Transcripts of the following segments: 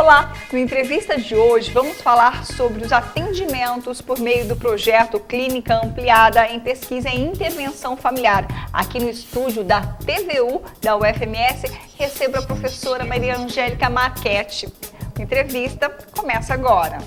Olá! No entrevista de hoje vamos falar sobre os atendimentos por meio do projeto Clínica Ampliada em Pesquisa e Intervenção Familiar. Aqui no estúdio da TVU da UFMS, recebo a professora Maria Angélica Marchetti. A entrevista começa agora.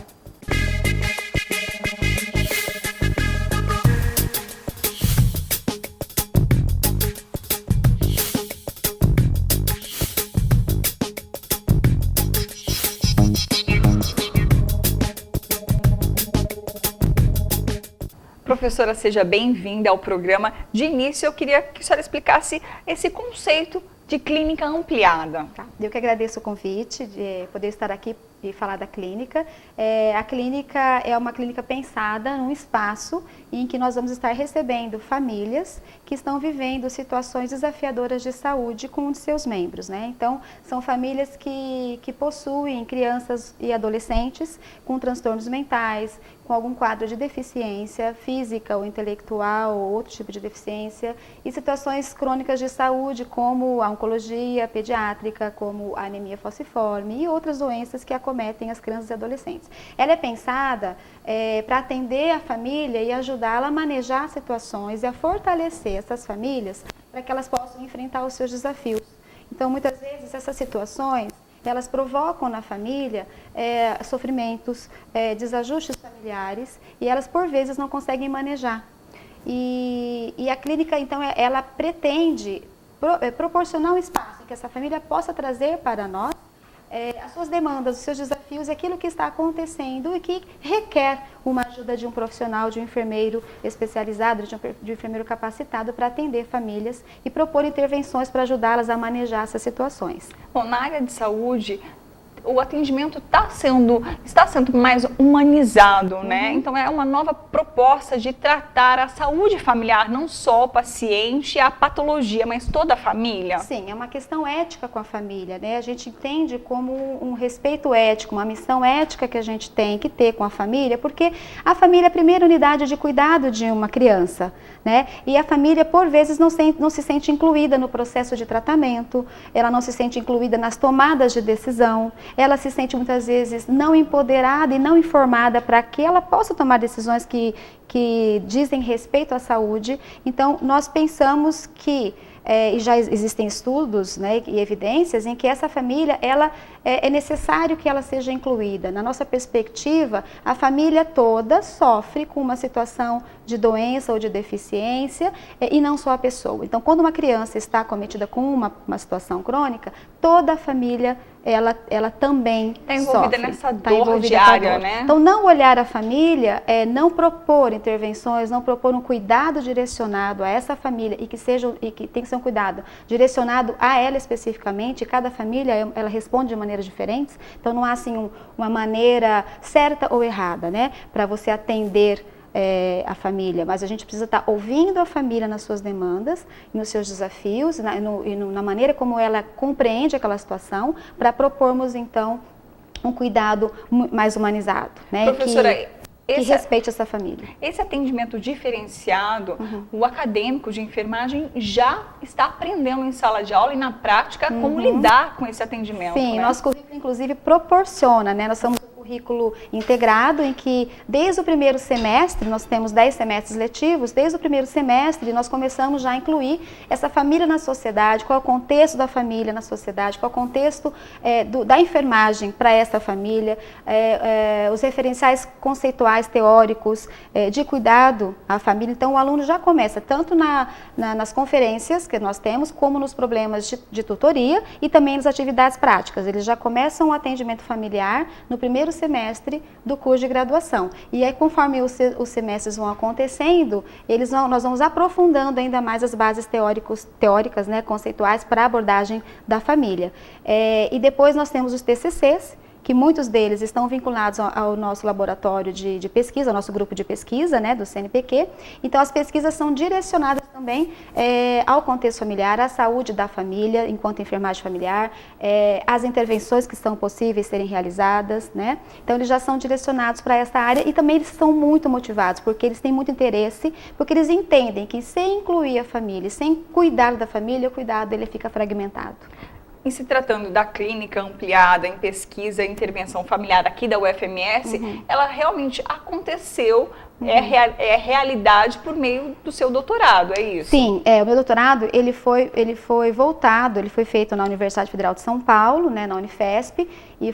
Professora, seja bem-vinda ao programa. De início, eu queria que a senhora explicasse esse conceito de clínica ampliada. Tá. Eu que agradeço o convite de poder estar aqui e falar da clínica. A clínica é uma clínica pensada num espaço em que nós vamos estar recebendo famílias que estão vivendo situações desafiadoras de saúde com um de seus membros, né? Então, são famílias que possuem crianças e adolescentes com transtornos mentais, com algum quadro de deficiência física ou intelectual ou outro tipo de deficiência e situações crônicas de saúde como a oncologia pediátrica, como a anemia falciforme e outras doenças que acometem as crianças e adolescentes. Ela é pensada para atender a família e ajudá-la a manejar situações e a fortalecer essas famílias para que elas possam enfrentar os seus desafios. Então, muitas vezes, essas situações elas provocam na família sofrimentos, desajustes familiares e elas, por vezes, não conseguem manejar. E a clínica, então, ela pretende proporcionar um espaço em que essa família possa trazer para nós as suas demandas, os seus desafios, aquilo que está acontecendo e que requer uma ajuda de um profissional, de um enfermeiro especializado, de um enfermeiro capacitado para atender famílias e propor intervenções para ajudá-las a manejar essas situações. Bom, na área de saúde, o atendimento está sendo mais humanizado, né? Então é uma nova proposta de tratar a saúde familiar, não só o paciente, a patologia, mas toda a família. Sim, é uma questão ética com a família, né? A gente entende como um respeito ético, uma missão ética que a gente tem que ter com a família, porque a família é a primeira unidade de cuidado de uma criança, né? E a família, por vezes, não se sente incluída no processo de tratamento, ela não se sente incluída nas tomadas de decisão, ela se sente muitas vezes não empoderada e não informada para que ela possa tomar decisões que dizem respeito à saúde. Então, nós pensamos que, e já existem estudos, né, e evidências em que essa família, é necessário que ela seja incluída. Na nossa perspectiva, a família toda sofre com uma situação de doença ou de deficiência e não só a pessoa. Então, quando uma criança está acometida com uma situação crônica, toda a família ela também está envolvida sofre, nessa dor diária, né? Então, não olhar a família, não propor intervenções, não propor um cuidado direcionado a essa família e que tem que ser um cuidado direcionado a ela especificamente. Cada família ela responde de maneiras diferentes. Então, não há assim uma maneira certa ou errada, né, para você atender a família, mas a gente precisa estar ouvindo a família nas suas demandas, nos seus desafios na maneira como ela compreende aquela situação, para propormos então um cuidado mais humanizado, né? Professora, que respeite essa família. Esse atendimento diferenciado, o acadêmico de enfermagem já está aprendendo em sala de aula e na prática como lidar com esse atendimento. Sim, né? Nosso currículo inclusive proporciona, né? Nós somos currículo integrado em que desde o primeiro semestre, nós temos 10 semestres letivos, desde o primeiro semestre nós começamos já a incluir essa família na sociedade, qual é o contexto da família na sociedade, qual é o contexto da enfermagem para essa família, os referenciais conceituais, teóricos, de cuidado à família. Então o aluno já começa tanto nas conferências que nós temos, como nos problemas de tutoria e também nas atividades práticas. Eles já começam o atendimento familiar no primeiro semestre do curso de graduação. E aí, conforme os semestres vão acontecendo, nós vamos aprofundando ainda mais as bases teóricas, né, conceituais para a abordagem da família. E depois nós temos os TCCs, que muitos deles estão vinculados ao nosso laboratório de pesquisa, ao nosso grupo de pesquisa, né, do CNPq. Então, as pesquisas são direcionadas também ao contexto familiar, à saúde da família, enquanto enfermagem familiar, às intervenções que são possíveis serem realizadas, né? Então, eles já são direcionados para essa área e também eles são muito motivados, porque eles têm muito interesse, porque eles entendem que sem incluir a família, sem cuidar da família, o cuidado ele fica fragmentado. Em se tratando da clínica ampliada em pesquisa e intervenção familiar aqui da UFMS, ela realmente aconteceu, é realidade por meio do seu doutorado, é isso? Sim, o meu doutorado ele foi feito na Universidade Federal de São Paulo, né, na Unifesp, e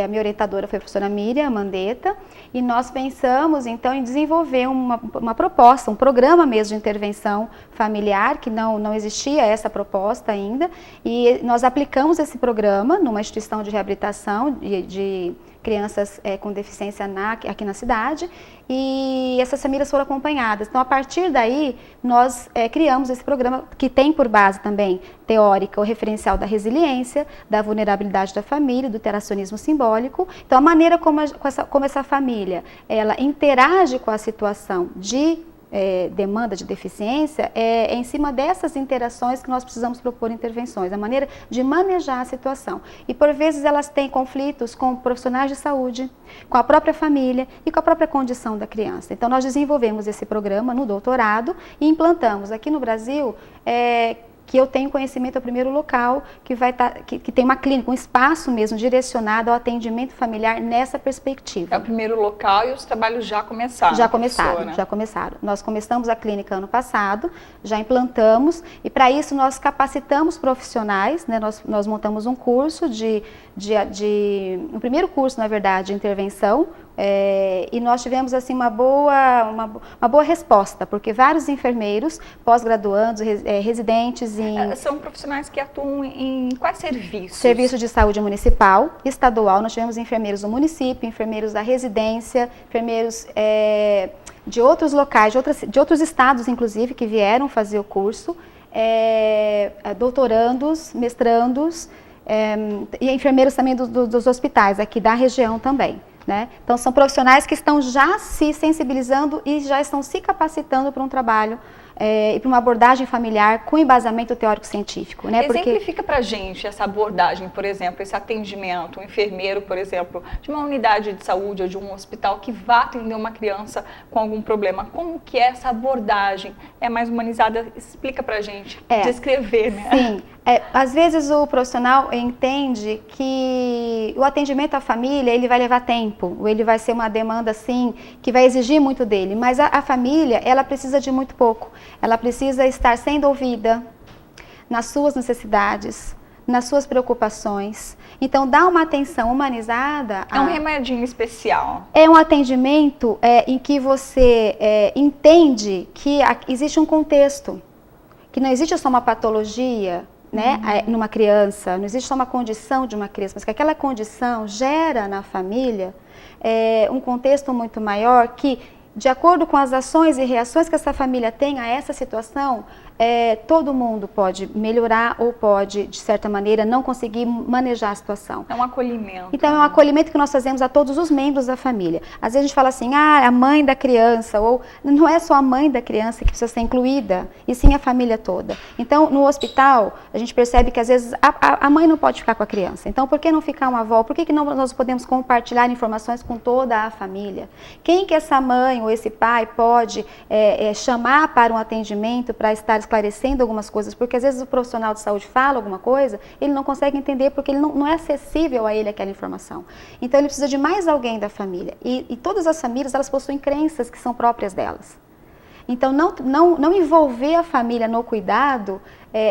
a minha orientadora foi a professora Miriam Mandetta, e nós pensamos então em desenvolver uma proposta, um programa mesmo de intervenção familiar, que não existia essa proposta ainda, e nós aplicamos esse programa numa instituição de reabilitação de crianças com deficiência aqui na cidade, e essas famílias foram acompanhadas. Então, a partir daí, nós criamos esse programa que tem por base também teórica o referencial da resiliência, da vulnerabilidade da família, do interacionismo simbólico. Então, a maneira como essa família ela interage com a situação de demanda de deficiência, é em cima dessas interações que nós precisamos propor intervenções, a maneira de manejar a situação. E por vezes elas têm conflitos com profissionais de saúde, com a própria família e com a própria condição da criança. Então nós desenvolvemos esse programa no doutorado e implantamos aqui no Brasil, que eu tenho conhecimento, é o primeiro local que tem uma clínica, um espaço mesmo direcionado ao atendimento familiar nessa perspectiva. É o primeiro local e os trabalhos já começaram? Já começaram. Nós começamos a clínica ano passado, já implantamos, e para isso nós capacitamos profissionais, né? Nós montamos um curso um primeiro curso, na verdade, de intervenção, e nós tivemos assim uma boa resposta, porque vários enfermeiros, pós-graduandos, residentes são profissionais que atuam em quais serviços? Serviço de saúde municipal, estadual. Nós tivemos enfermeiros do município, enfermeiros da residência, enfermeiros de outros locais, de outros estados, inclusive, que vieram fazer o curso, doutorandos, mestrandos, e enfermeiros também dos hospitais, aqui da região também. Né? Então, são profissionais que estão já se sensibilizando e já estão se capacitando para um trabalho e para uma abordagem familiar com embasamento teórico-científico. Né? Exemplifica para a gente essa abordagem, por exemplo, esse atendimento, um enfermeiro, por exemplo, de uma unidade de saúde ou de um hospital que vá atender uma criança com algum problema. Como que é essa abordagem? É mais humanizada? Explica para a gente, descrever, né? Sim. Às vezes o profissional entende que o atendimento à família ele vai levar tempo, ou ele vai ser uma demanda assim, que vai exigir muito dele, mas a família ela precisa de muito pouco, ela precisa estar sendo ouvida nas suas necessidades, nas suas preocupações. Então dá uma atenção humanizada. É um remedinho especial. É um atendimento em que você entende que existe um contexto, que não existe só uma patologia, né, numa criança, não existe só uma condição de uma criança, mas que aquela condição gera na família um contexto muito maior que, de acordo com as ações e reações que essa família tem a essa situação, todo mundo pode melhorar ou pode, de certa maneira, não conseguir manejar a situação. É um acolhimento. Então, é um acolhimento que nós fazemos a todos os membros da família. Às vezes a gente fala assim, a mãe da criança, ou não é só a mãe da criança que precisa ser incluída, e sim a família toda. Então, no hospital, a gente percebe que às vezes a mãe não pode ficar com a criança. Então, por que não ficar uma avó? Por que não nós podemos compartilhar informações com toda a família? Quem que essa mãe ou esse pai pode chamar para um atendimento, para estar esclarecendo algumas coisas, porque às vezes o profissional de saúde fala alguma coisa, ele não consegue entender porque ele não é acessível a ele aquela informação. Então ele precisa de mais alguém da família. E todas as famílias, elas possuem crenças que são próprias delas. Então não envolver a família no cuidado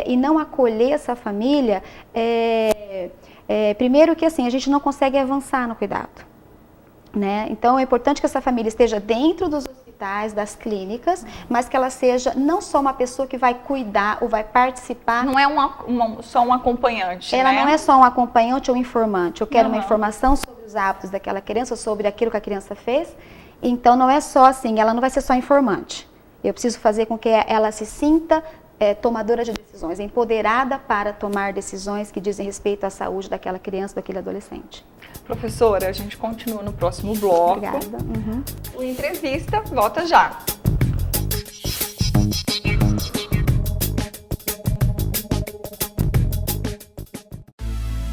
e não acolher essa família, primeiro que assim, a gente não consegue avançar no cuidado. Né? Então é importante que essa família esteja dentro dos hospitais, das clínicas, mas que ela seja não só uma pessoa que vai cuidar ou vai participar. Não é só um acompanhante, ela né? não é só um acompanhante ou informante. Eu quero uma informação sobre os hábitos daquela criança, sobre aquilo que a criança fez. Então não é só assim, ela não vai ser só informante. Eu preciso fazer com que ela se sinta tomadora de decisões, empoderada para tomar decisões que dizem respeito à saúde daquela criança, daquele adolescente. Professora, a gente continua no próximo bloco. Obrigada. O Entrevista volta já.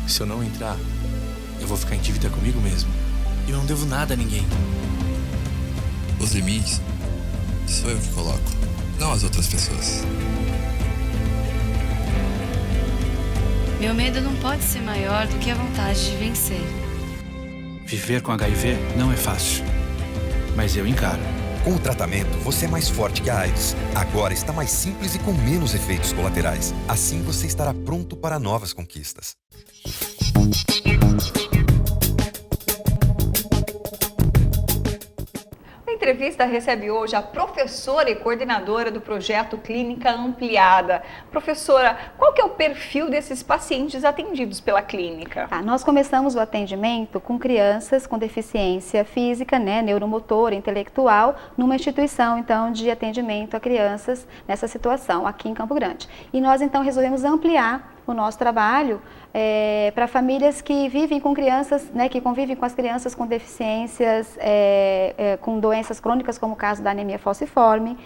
Se eu não entrar, eu vou ficar em dívida comigo mesmo. E eu não devo nada a ninguém. Os limites sou eu que coloco, não as outras pessoas. Meu medo não pode ser maior do que a vontade de vencer. Viver com HIV não é fácil, mas eu encaro. Com o tratamento, você é mais forte que a AIDS. Agora está mais simples e com menos efeitos colaterais. Assim você estará pronto para novas conquistas. A entrevista recebe hoje a professora e coordenadora do projeto Clínica Ampliada. Professora, qual que é o perfil desses pacientes atendidos pela clínica? Nós começamos o atendimento com crianças com deficiência física, neuromotora, intelectual, numa instituição, então, de atendimento a crianças nessa situação, aqui em Campo Grande. E nós, então, resolvemos ampliar o nosso trabalho para famílias que vivem com crianças, que convivem com as crianças com deficiências, com doenças crônicas, como o caso da anemia falciforme,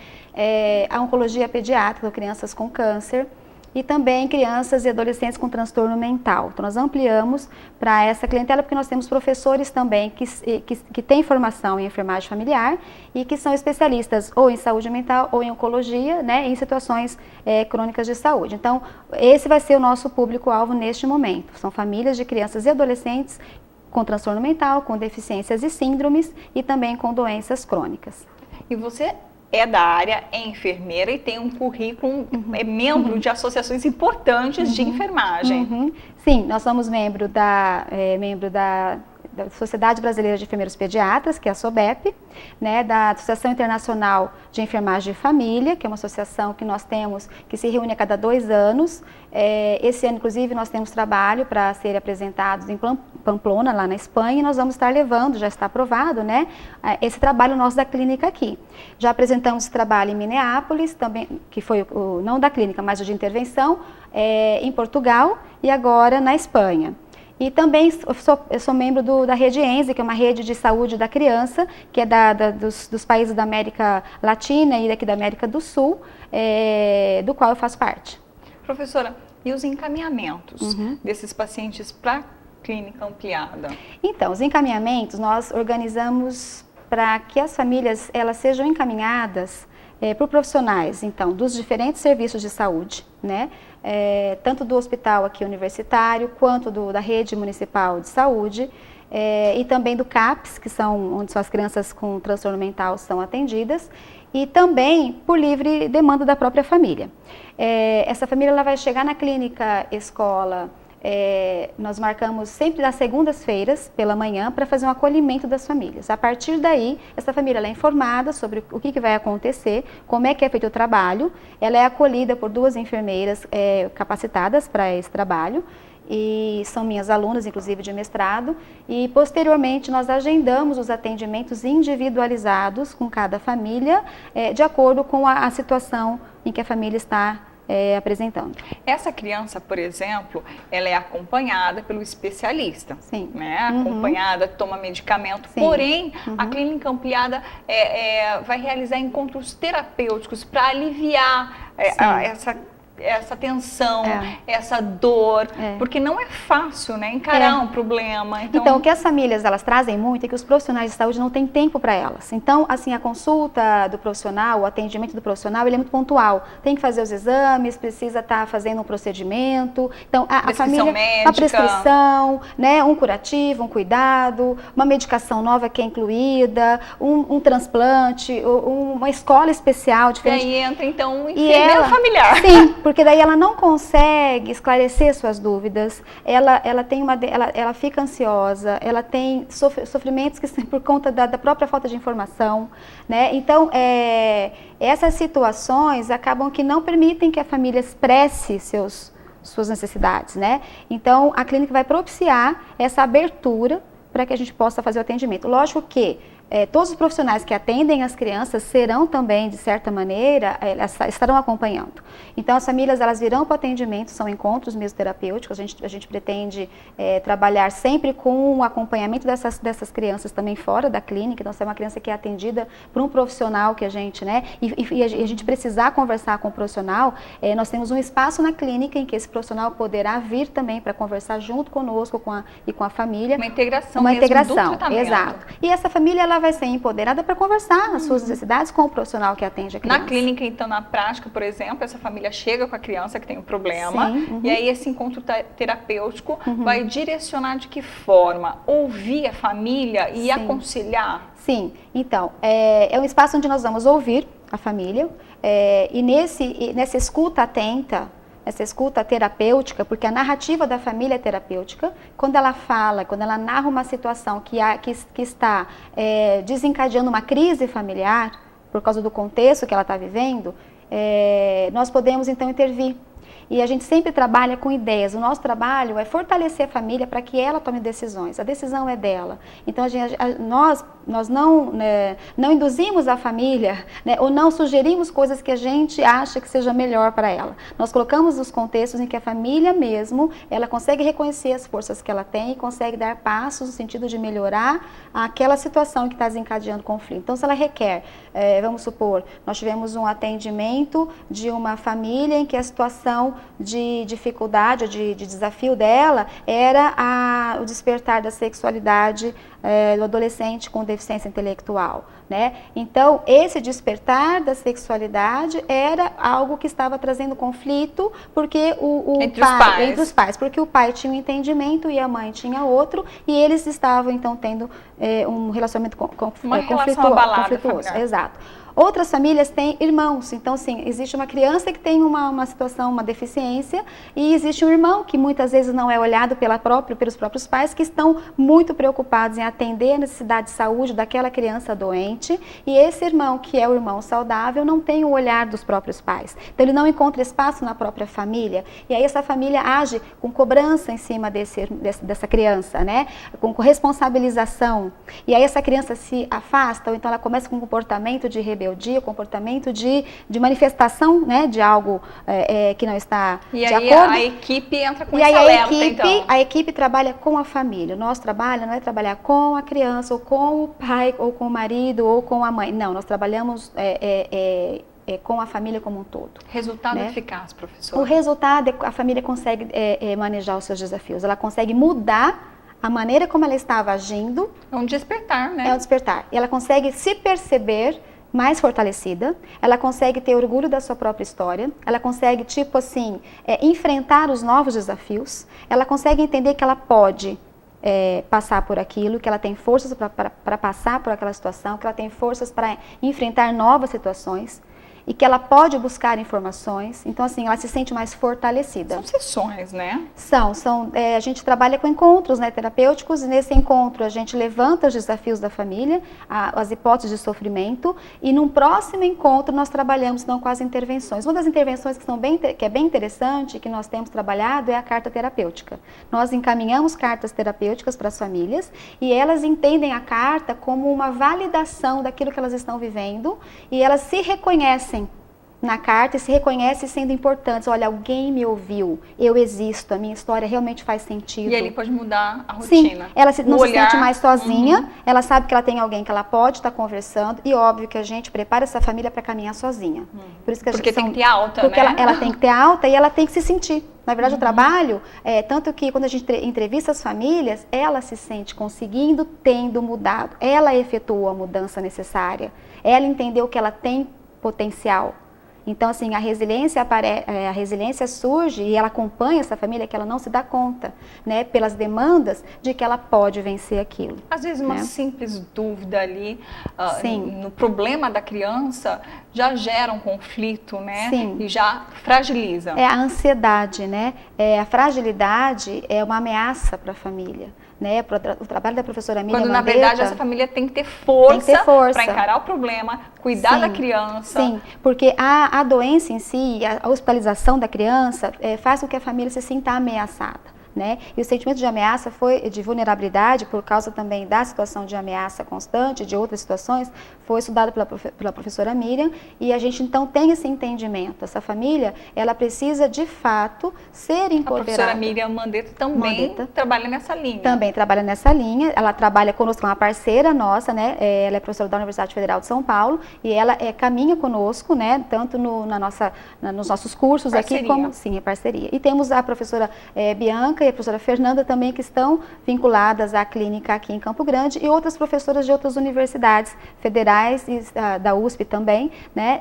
a oncologia pediátrica, crianças com câncer, e também crianças e adolescentes com transtorno mental. Então, nós ampliamos para essa clientela, porque nós temos professores também que têm formação em enfermagem familiar e que são especialistas ou em saúde mental ou em oncologia, em situações crônicas de saúde. Então, esse vai ser o nosso público-alvo neste momento. São famílias de crianças e adolescentes com transtorno mental, com deficiências e síndromes e também com doenças crônicas. E você é da área, é enfermeira e tem um currículo, é membro de associações importantes de enfermagem. Sim, nós somos membro da Sociedade Brasileira de Enfermeiros Pediatras, que é a SOBEP, da Associação Internacional de Enfermagem de Família, que é uma associação que nós temos, que se reúne a cada 2 anos. Esse ano, inclusive, nós temos trabalho para ser apresentados em Pamplona, lá na Espanha, e nós vamos estar levando, já está aprovado, esse trabalho nosso da clínica aqui. Já apresentamos esse trabalho em Minneapolis, também, que foi não da clínica, mas o de intervenção, em Portugal e agora na Espanha. E também eu sou membro da Rede ENSE, que é uma rede de saúde da criança, que é dos países da América Latina e daqui da América do Sul, do qual eu faço parte. Professora, e os encaminhamentos desses pacientes para a clínica ampliada? Então, os encaminhamentos nós organizamos para que as famílias elas sejam encaminhadas por profissionais, então, dos diferentes serviços de saúde, tanto do hospital aqui universitário, quanto da rede municipal de saúde, e também do CAPS, que são onde as crianças com transtorno mental são atendidas, e também por livre demanda da própria família. Essa família ela vai chegar na clínica escola. Nós marcamos sempre nas segundas-feiras, pela manhã, para fazer um acolhimento das famílias. A partir daí, essa família ela é informada sobre o que vai acontecer, como é que é feito o trabalho. Ela é acolhida por 2 enfermeiras capacitadas para esse trabalho, e são minhas alunas, inclusive de mestrado, e posteriormente nós agendamos os atendimentos individualizados com cada família, de acordo com a situação em que a família está apresentando. Essa criança, por exemplo, ela é acompanhada pelo especialista. Sim. Acompanhada, toma medicamento. Sim. Porém, a clínica ampliada vai realizar encontros terapêuticos para aliviar essa tensão, essa dor, porque não é fácil, encarar um problema. Então, o que as famílias elas trazem muito é que os profissionais de saúde não têm tempo para elas. Então, assim, a consulta do profissional, o atendimento do profissional, ele é muito pontual. Tem que fazer os exames, precisa estar fazendo um procedimento. Então, a família, médica. A prescrição, um curativo, um cuidado, uma medicação nova que é incluída, um transplante, uma escola especial diferente. E aí entra, então, um enfermeiro familiar. Sim, porque daí ela não consegue esclarecer suas dúvidas, ela fica ansiosa, ela tem sofrimentos que são por conta da própria falta de informação, Então, essas situações acabam que não permitem que a família expresse suas necessidades, Então, a clínica vai propiciar essa abertura para que a gente possa fazer o atendimento. Lógico que todos os profissionais que atendem as crianças serão também, de certa maneira, estarão acompanhando. Então, as famílias elas virão para o atendimento, são encontros mesoterapêuticos, a gente pretende trabalhar sempre com o acompanhamento dessas crianças também fora da clínica. Então, se é uma criança que é atendida por um profissional que a gente, e a gente precisar conversar com o profissional, nós temos um espaço na clínica em que esse profissional poderá vir também para conversar junto conosco e com a família. Uma integração do tratamento. Exato. E essa família, ela vai ser empoderada para conversar as suas necessidades com o profissional que atende a criança. Na clínica, então, na prática, por exemplo, essa família chega com a criança que tem um problema, e aí esse encontro terapêutico vai direcionar de que forma? Ouvir a família e aconselhar? Sim, então, é um espaço onde nós vamos ouvir a família, e nessa escuta atenta, essa escuta terapêutica, porque a narrativa da família é terapêutica, quando ela fala, quando ela narra uma situação que está desencadeando uma crise familiar, por causa do contexto que ela está vivendo, nós podemos então intervir. E a gente sempre trabalha com ideias. O nosso trabalho é fortalecer a família para que ela tome decisões. A decisão é dela. Então, nós não induzimos a família, né, ou não sugerimos coisas que a gente acha que seja melhor para ela. Nós colocamos os contextos em que a família mesmo, ela consegue reconhecer as forças que ela tem e consegue dar passos no sentido de melhorar aquela situação que está desencadeando conflito. Então, se ela requer, vamos supor, nós tivemos um atendimento de uma família em que a situação de dificuldade ou de desafio dela era o despertar da sexualidade do adolescente com deficiência intelectual, né? Então, esse despertar da sexualidade era algo que estava trazendo conflito, porque entre os pais, porque o pai tinha um entendimento e a mãe tinha outro, e eles estavam então tendo um relacionamento conflituoso. Exato. Outras famílias têm irmãos, então sim, existe uma criança que tem uma situação, uma deficiência, e existe um irmão que muitas vezes não é olhado pelos próprios pais, que estão muito preocupados em atender a necessidade de saúde daquela criança doente, e esse irmão, que é o irmão saudável, não tem o olhar dos próprios pais. Então ele não encontra espaço na própria família, e aí essa família age com cobrança em cima dessa criança, né? Com responsabilização, e aí essa criança se afasta, ou então ela começa com um comportamento de rebeldia, comportamento de manifestação, né, de algo que não está de acordo. E aí a equipe entra com esse alerta, então. A equipe trabalha com a família. O nosso trabalho não é trabalhar com a criança, ou com o pai, ou com o marido, ou com a mãe. Não, nós trabalhamos com a família como um todo. Resultado eficaz, professora? O resultado é que a família consegue manejar os seus desafios. Ela consegue mudar a maneira como ela estava agindo. É um despertar, né? É um despertar. E ela consegue se perceber mais fortalecida, ela consegue ter orgulho da sua própria história, ela consegue, tipo assim, enfrentar os novos desafios, ela consegue entender que ela pode passar por aquilo, que ela tem forças para passar por aquela situação, que ela tem forças para enfrentar novas situações, e que ela pode buscar informações, então assim, ela se sente mais fortalecida. São sessões, né? A gente trabalha com encontros, né, terapêuticos, e nesse encontro a gente levanta os desafios da família, as hipóteses de sofrimento, e num próximo encontro nós trabalhamos então com as intervenções. Uma das intervenções que é bem interessante, que nós temos trabalhado, é a carta terapêutica. Nós encaminhamos cartas terapêuticas para as famílias, e elas entendem a carta como uma validação daquilo que elas estão vivendo, e elas se reconhecem na carta e se reconhecem sendo importantes. Olha, alguém me ouviu, eu existo, a minha história realmente faz sentido. E ele pode mudar a rotina. Sim, ela não se sente mais sozinha, ela sabe que ela tem alguém que ela pode estar conversando, e óbvio que a gente prepara essa família para caminhar sozinha. Por isso que porque tem que ter alta, porque né? Ela tem que ter alta e ela tem que se sentir. Na verdade, o trabalho, tanto que quando a gente entrevista as famílias, ela se sente conseguindo, tendo mudado. Ela efetuou a mudança necessária. Ela entendeu que ela tem potencial. Então, assim, a resiliência surge e ela acompanha essa família que ela não se dá conta, né, pelas demandas de que ela pode vencer aquilo. Às vezes uma simples dúvida ali no problema da criança já gera um conflito, né? Sim. E já fragiliza. É a ansiedade, né? A fragilidade é uma ameaça para a família. Né, o trabalho da professora Miriam Quando, Mandetta, na verdade, essa família tem que ter força para encarar o problema, cuidar da criança. Sim, porque a doença em si, a hospitalização da criança, faz com que a família se sinta ameaçada. Né? E o sentimento de ameaça de vulnerabilidade, por causa também da situação de ameaça constante, de outras situações, foi estudado pela professora Miriam, e a gente então tem esse entendimento. Essa família, ela precisa de fato ser empoderada. A professora Miriam Mandetta também trabalha nessa linha. Também trabalha nessa linha, ela trabalha conosco, é uma parceira nossa, né? Ela é professora da Universidade Federal de São Paulo, e ela caminha conosco, né? Tanto nos nossos cursos aqui, como sim, é parceria. E temos a professora Bianca, Bianca e a professora Fernanda também, que estão vinculadas à clínica aqui em Campo Grande, e outras professoras de outras universidades federais e da USP também, né,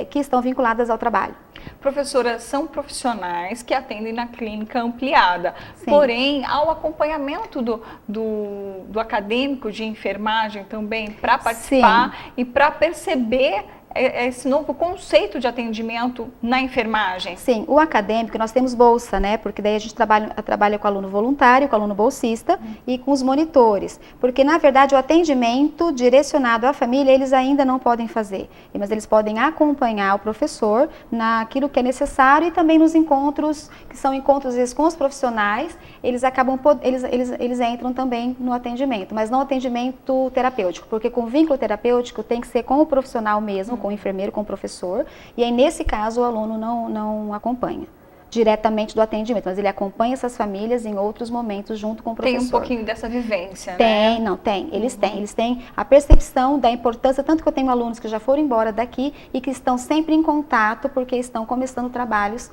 que estão vinculadas ao trabalho. Professora, são profissionais que atendem na clínica ampliada, Sim. porém, ao acompanhamento do acadêmico de enfermagem também para participar Sim. e para perceber esse novo conceito de atendimento na enfermagem. Sim, o acadêmico, nós temos bolsa, né? Porque daí a gente trabalha com aluno voluntário, com aluno bolsista e com os monitores. Porque, na verdade, o atendimento direcionado à família, eles ainda não podem fazer. Mas eles podem acompanhar o professor naquilo que é necessário e também nos encontros, que são encontros, às vezes, com os profissionais, eles acabam, eles entram também no atendimento, mas não atendimento terapêutico, porque com vínculo terapêutico tem que ser com o profissional mesmo, com o enfermeiro, com o professor, e aí nesse caso o aluno não acompanha diretamente do atendimento, mas ele acompanha essas famílias em outros momentos junto com o professor. Tem um pouquinho dessa vivência, tem, né? Tem. Eles têm a percepção da importância, tanto que eu tenho alunos que já foram embora daqui e que estão sempre em contato, porque estão começando trabalhos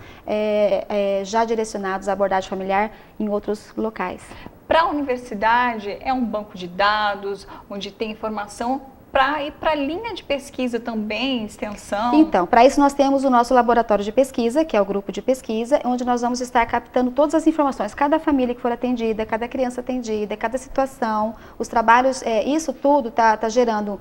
já direcionados à abordagem familiar em outros locais. Para a universidade, é um banco de dados, onde tem informação para ir para a linha de pesquisa também, extensão? Então, para isso nós temos o nosso laboratório de pesquisa, que é o grupo de pesquisa, onde nós vamos estar captando todas as informações, cada família que for atendida, cada criança atendida, cada situação, os trabalhos, isso tudo está gerando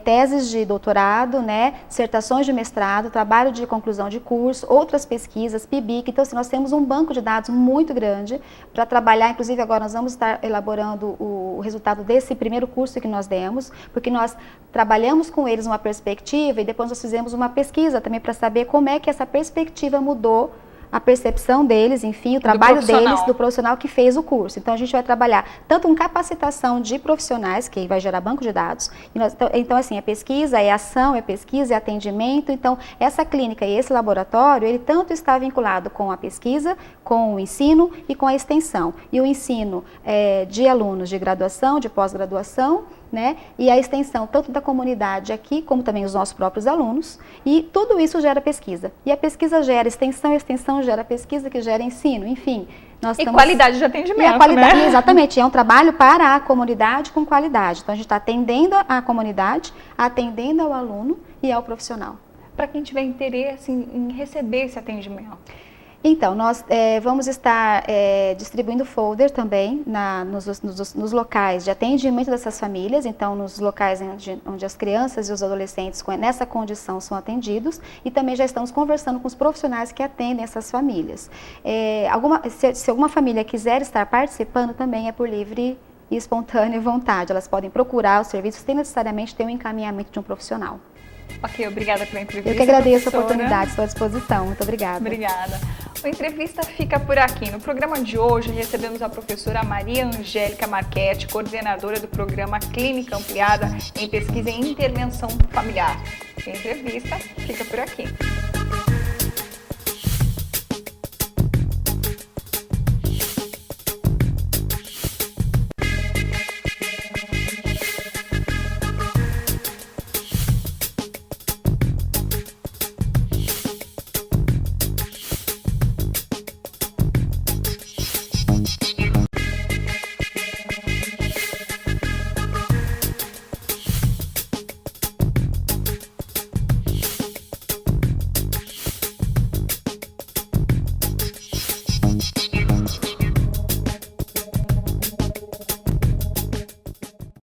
teses de doutorado, né, dissertações de mestrado, trabalho de conclusão de curso, outras pesquisas, PIBIC. Então, assim, nós temos um banco de dados muito grande para trabalhar. Inclusive, agora nós vamos estar elaborando o resultado desse primeiro curso que nós demos, porque nós trabalhamos com eles uma perspectiva e depois nós fizemos uma pesquisa também para saber como é que essa perspectiva mudou a percepção deles, enfim, o trabalho deles, do profissional que fez o curso. Então, a gente vai trabalhar tanto com capacitação de profissionais, que vai gerar banco de dados. Então, assim, é pesquisa, é ação, é pesquisa, é atendimento. Então, essa clínica e esse laboratório, ele tanto está vinculado com a pesquisa, com o ensino e com a extensão. E o ensino de alunos de graduação, de pós-graduação, né? E a extensão tanto da comunidade aqui, como também os nossos próprios alunos, e tudo isso gera pesquisa. E a pesquisa gera extensão, a extensão gera pesquisa, que gera ensino, enfim. Nós estamos... qualidade de atendimento, e a qualidade, né? Exatamente, é um trabalho para a comunidade com qualidade. Então, a gente está atendendo a comunidade, atendendo ao aluno e ao profissional. Para quem tiver interesse em receber esse atendimento. Então, nós vamos estar distribuindo folder também nos locais de atendimento dessas famílias, então nos locais onde as crianças e os adolescentes nessa condição são atendidos, e também já estamos conversando com os profissionais que atendem essas famílias. Se alguma família quiser estar participando, também é por livre e espontânea vontade. Elas podem procurar os serviços sem necessariamente ter um encaminhamento de um profissional. Ok, obrigada pela entrevista. Eu que agradeço professora. a oportunidade, estou à disposição. Muito obrigada. Obrigada. A entrevista fica por aqui. No programa de hoje, recebemos a professora Maria Angélica Marchetti, coordenadora do programa Clínica Ampliada em Pesquisa em Intervenção Familiar. A entrevista fica por aqui.